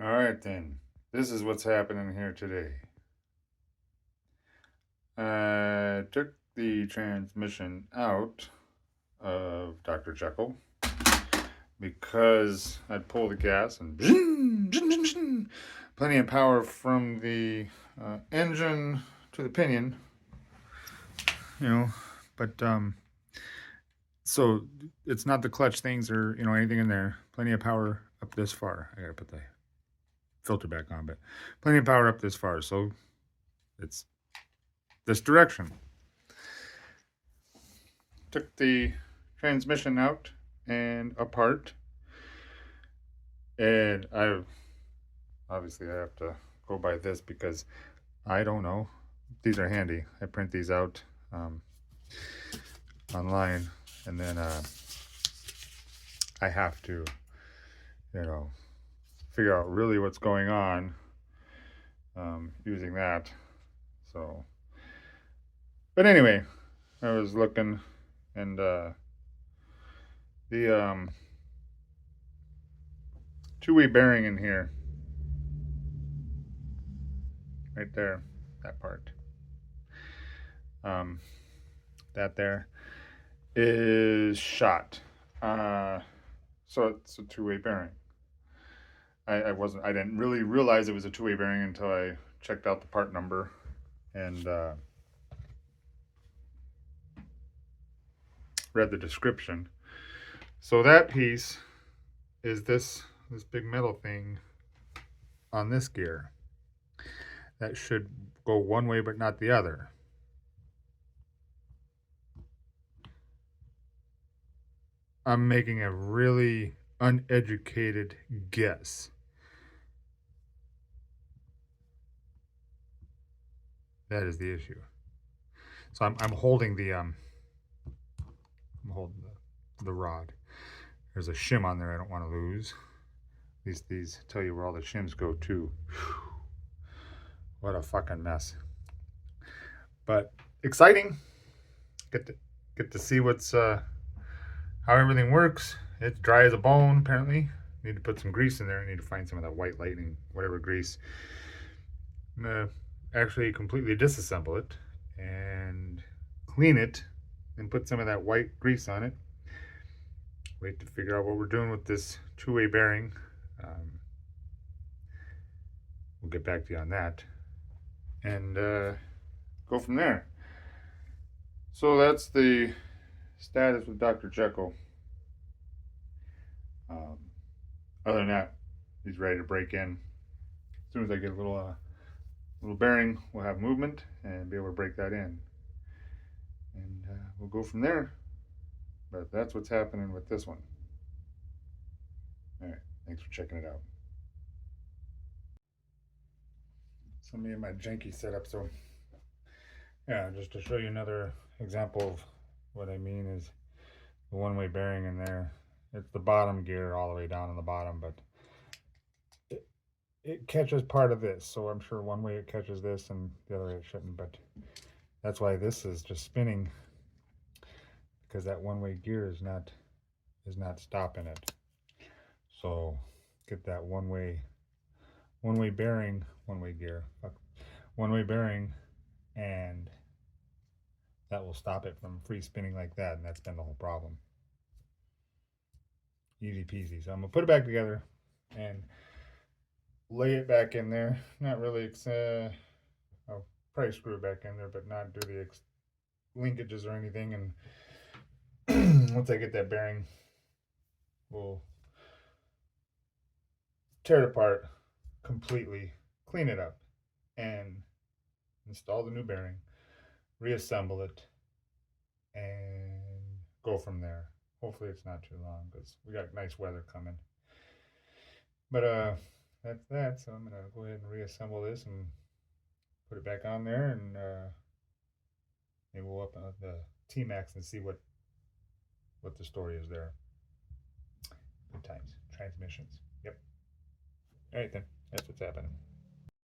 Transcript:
All right, then. This is what's happening here today. I took the transmission out of Dr. Jekyll because I'd pull the gas and plenty of power from the engine to the pinion, but so it's not the clutch things or anything in there. Plenty of power up this far. I gotta put the filter back on, but plenty of power up this far, so it's this direction. Took the transmission out and apart, and I have to go by this because I don't know. These are handy. I print these out online, and then I have to figure out really what's going on using that. So, but anyway, I was looking, and the two-way bearing in here, right there, that part, that there is shot. So it's a two-way bearing. I didn't really realize it was a two-way bearing until I checked out the part number and read the description. So that piece is this big metal thing on this gear that should go one way but not the other. I'm making a really uneducated guess. That is the issue. So I'm holding the rod. There's a shim on there I don't want to lose. These tell you where all the shims go too. What a fucking mess. But exciting. Get to see what's how everything works. It's dry as a bone apparently. Need to put some grease in there. I need to find some of that white lightning, whatever grease. Actually completely disassemble it and clean it and put some of that white grease on it. Wait to figure out what we're doing with this two-way bearing. We'll get back to you on that and go from there. So that's the status with Dr. Jekyll. Other than that, he's ready to break in. As soon as I get a little bearing, we'll have movement and be able to break that in. And we'll go from there. But that's what's happening with this one. All right, thanks for checking it out. So me and my janky setup. So yeah, just to show you another example of what I mean is the one-way bearing in there. It's the bottom gear all the way down on the bottom, but it catches part of this, so I'm sure one way it catches this and the other way it shouldn't, but that's why this is just spinning, because that one-way gear is not stopping it. So get that one-way bearing, one-way gear, one-way bearing, and that will stop it from free spinning like that, and that's been the whole problem. Easy peasy. So I'm gonna put it back together and lay it back in there. Not really, I'll probably screw it back in there, but not do the linkages or anything. And once I get that bearing, we'll tear it apart completely, clean it up, and install the new bearing, reassemble it, and go from there. Hopefully it's not too long because we got nice weather coming. But that's that. So I'm gonna go ahead and reassemble this and put it back on there, and maybe we'll open up the T-Max and see what the story is there. Good times. Transmissions. Yep. All right then. That's what's happening.